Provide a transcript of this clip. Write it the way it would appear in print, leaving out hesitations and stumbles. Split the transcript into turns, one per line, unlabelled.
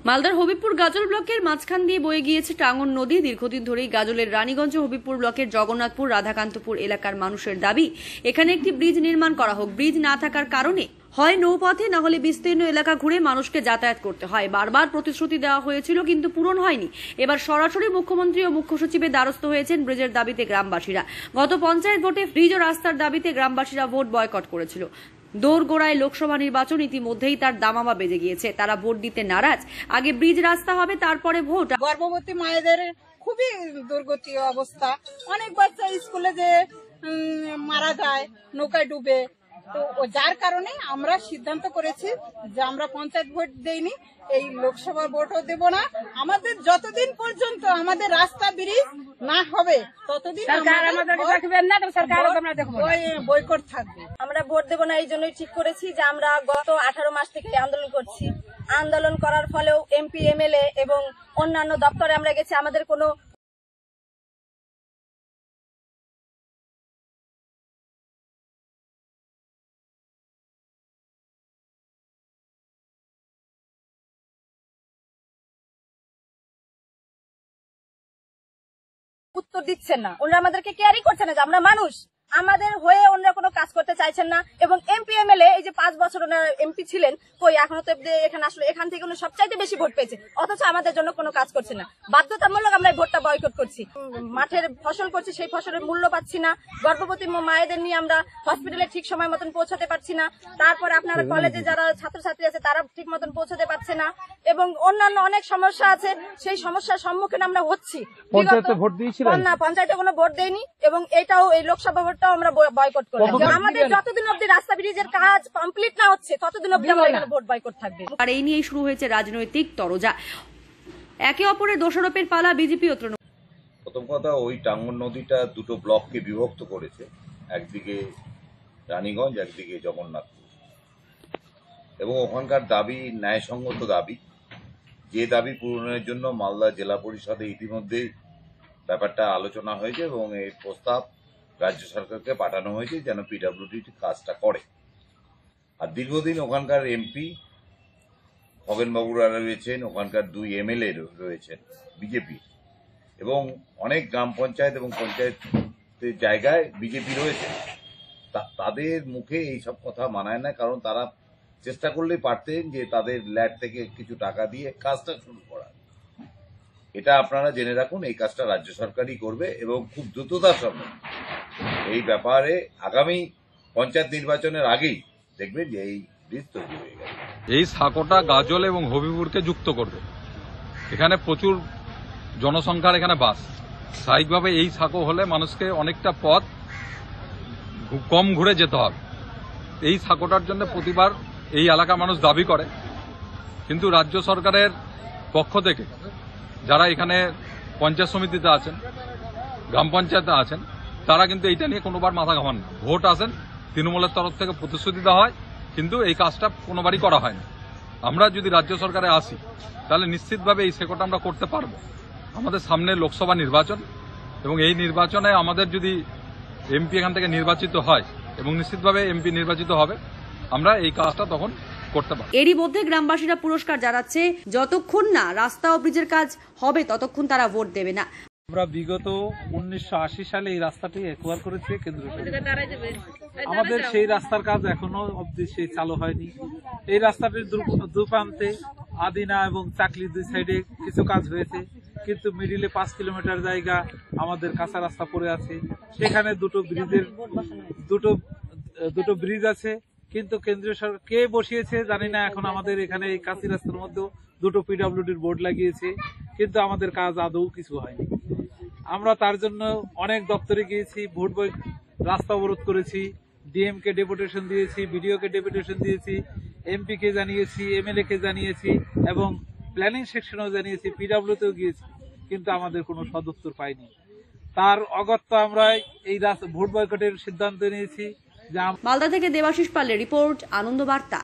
মালদার হবিবপুর গাজল ব্লকের মাঝখান দিয়ে বয়ে গিয়েছে টাঙ্গন নদী। দীর্ঘদিন ধরেই গাজলের রানীগঞ্জ হবিবপুর ব্লকের জগন্নাথপুর রাধাকান্তপুর এলাকার মানুষের দাবি এখানে একটি ব্রিজ নির্মাণ করা হোক। ব্রিজ না থাকার কারণে হয় নৌপথে না হলে বিস্তীর্ণ এলাকা ঘুরে মানুষকে যাতায়াত করতে হয়। বারবার প্রতিশ্রুতি দেওয়া হয়েছিল কিন্তু পূরণ হয়নি। এবার সরাসরি মুখ্যমন্ত্রী ও মুখ্য সচিবের দ্বারস্থ হয়েছেন ব্রিজের দাবিতে গ্রামবাসীরা। গত পঞ্চায়েত ভোটে ব্রিজ ও রাস্তার দাবিতে গ্রামবাসীরা ভোট বয়কট করেছিল। দোরগোড়ায় লোকসভা নির্বাচন ইতিমধ্যেই তার দামামা বেজে গিয়েছে। তারা ভোট দিতে নারাজ। আগে ব্রিজ রাস্তা হবে, তারপরে ভোট।
গর্ভবতী মায়েদের খুবই দুর্গতি অবস্থা। অনেক বাচ্চা স্কুলে যে মারা যায় নৌকায় ডুবে। তো যার কারণে আমরা সিদ্ধান্ত করেছি যে আমরা পঞ্চায়েত ভোট দেইনি, এই লোকসভা ভোটও দেব না। আমাদের যতদিন পর্যন্ত আমাদের রাস্তা ব্রিজ না হবে ততদিন বয়কট থাকবে।
আমরা ভোট দেব না, এই জন্যই ঠিক করেছি যে আমরা গত 18 মাস থেকে আন্দোলন করছি। আন্দোলন করার ফলেও এমপি, এমএলএ এবং অন্যান্য দপ্তরে আমরা গেছি, আমাদের কোনো উত্তর দিচ্ছেন না। ওনারা আমাদেরকে কেয়ারই করছে না যে আমরা মানুষ, আমাদের হয়ে ওনারা কোনো কাজ করতে চাইছেন না। এবং এমপি, এমএলএ এই যে 5 বছর ওনারা এমপি ছিলেন, কই এখনো তো এখানে আসলে এখান থেকে উনি সবচাইতে বেশি ভোট পেয়েছে, অথচ আমাদের জন্য কোনো কাজ করছে না। বাধ্যতামূলক আমরা এই ভোটটা বয়কট করছি। মাঠের ফসল করছি, সেই ফসলের মূল্য পাচ্ছি না। গর্ভবতী মায়েদের নিয়ে আমরা হসপিটালে ঠিক সময় মতন পৌঁছাতে পারছি না। তারপরে আপনারা কলেজে যারা ছাত্রছাত্রী আছে তারা ঠিক মতন পৌঁছাতে পারছে না। এবং অন্যান্য অনেক সমস্যা আছে, সেই সমস্যার সম্মুখীন আমরা হচ্ছি। না, পঞ্চায়েতে কোনো ভোট দেয়নি এবং এটাও এই লোকসভা ভোটটাও আমরা বয়কট করলাম। আমাদের যতদিন অব্দি রাস্তা ব্রিজের কাজ কমপ্লিট না হচ্ছে ততদিন অব্দি আমরা এখানে ভোট বয়কট থাকবে।
আর এই নিয়েই শুরু হয়েছে রাজনৈতিক তরজা। একে অপরের দোষারোপের পালা বিজেপি ও তৃণমূল।
প্রথম কথা, ওই টাঙ্গন নদীটা দুটো ব্লককে বিভক্ত করেছে, একদিকে রানীগঞ্জ, একদিকে জগন্নাথপুর। এবং ওখানকার দাবি ন্যায়সঙ্গত দাবি, যে দাবি পূরণের জন্য মালদা জেলা পরিষদে ইতিমধ্যেই ব্যাপারটা আলোচনা হয়েছে এবং এই প্রস্তাব রাজ্য সরকারকে পাঠানো হয়েছে যেন পিডব্লিউডি কাজটা করে। আর দীর্ঘদিন ওখানকার এমপি খগেনবাবুরা রয়েছেন, ওখানকার 2 এমএলএ রয়েছেন বিজেপি, এবং অনেক গ্রাম পঞ্চায়েত এবং পঞ্চায়েতের জায়গায় বিজেপি রয়েছে। তাদের মুখে এইসব কথা মানায় না, কারণ তারা চেষ্টা করলেই পারতেন যে তাদের ল্যাড থেকে কিছু টাকা দিয়ে কাজটা শুরু করা। এটা আপনারা জেনে রাখুন, এই কাজটা রাজ্য সরকারই করবে এবং খুব দ্রুততার সঙ্গে এই ব্যাপারে আগামী পঞ্চায়েত নির্বাচনের আগেই দেখবেন যে এই ব্রিজ তৈরি হয়ে গেছে।
এই সাঁকোটা গাজল এবং হবিবপুরকে যুক্ত করবে। এখানে প্রচুর জনসংখ্যার এখানে বাস। স্বাভাবিকভাবে এই সাঁকো হলে মানুষকে অনেকটা পথ কম ঘুরে যেতে হবে। এই সাঁকোটার জন্য প্রতিবার এই এলাকার মানুষ দাবি করে, কিন্তু রাজ্য সরকারের পক্ষ থেকে যারা এখানে পঞ্চায়েত সমিতিতে আছেন, গ্রাম পঞ্চায়েতে আছেন, তারা কিন্তু এইটা নিয়ে কোনোবার মাথা ঘামান না। ভোট আসেন, তৃণমূলের তরফ থেকে প্রতিশ্রুতি দেওয়া হয়, কিন্তু এই কাজটা কোনোবারই করা হয় না। আমরা যদি রাজ্য সরকারে আসি তাহলে নিশ্চিতভাবে এই সেকোটা আমরা করতে পারবো। আমাদের সামনে লোকসভা নির্বাচন এবং এই নির্বাচনে আমাদের যদি এমপি এখান থেকে নির্বাচিত হয় এবং নিশ্চিতভাবে এমপি নির্বাচিত হবে, আমরা এই কাজটা তখন করতে পারবো।
এরই মধ্যে গ্রামবাসীরা পুরস্কার জানাচ্ছে, যতক্ষণ না রাস্তা ও ব্রিজের কাজ হবে ততক্ষণ তারা ভোট দেবে না।
আমরা বিগত 1980 সালে এই রাস্তাটি একবার করেছি কেন্দ্র সরকার। আমাদের সেই রাস্তার কাজ এখনো অবধি সেই চালু হয়নি। এই রাস্তাটির দুপ্রান্তে আদিনা এবং চাকলি 2 সাইডে কিছু কাজ হয়েছে, কিন্তু মিডিলে 5 কিলোমিটার জায়গা আমাদের কাঁচা রাস্তা পড়ে আছে। সেখানে দুটো ব্রিজ আছে, কিন্তু কেন্দ্রীয় সরকার কে বসিয়েছে জানি না। এখন আমাদের এখানে এই কাঁচি রাস্তার মধ্যেও 2টো পিডব্লিউডির বোর্ড লাগিয়েছে, কিন্তু আমাদের কাজ আদৌ কিছু হয়নি। আমরা তার জন্য অনেক দপ্তরে গিয়েছি, রাস্তা অবরোধ করেছি, ডিএম কে ডেপুটেশন দিয়েছি, বিডিও কে ডেপুটেশন দিয়েছি, এমপি কে জানিয়েছি, এমএলএ কে জানিয়েছি এবং প্ল্যানিং সেকশনেও জানিয়েছি, পিডব্লিউতেও গিয়েছি, কিন্তু আমাদের কোনো সদুত্তর পাইনি। তার অগত্য আমরা এই ভোট বয়কটের সিদ্ধান্ত নিয়েছি।
মালদা থেকে দেবাশিস পালের রিপোর্ট, আনন্দ বার্তা।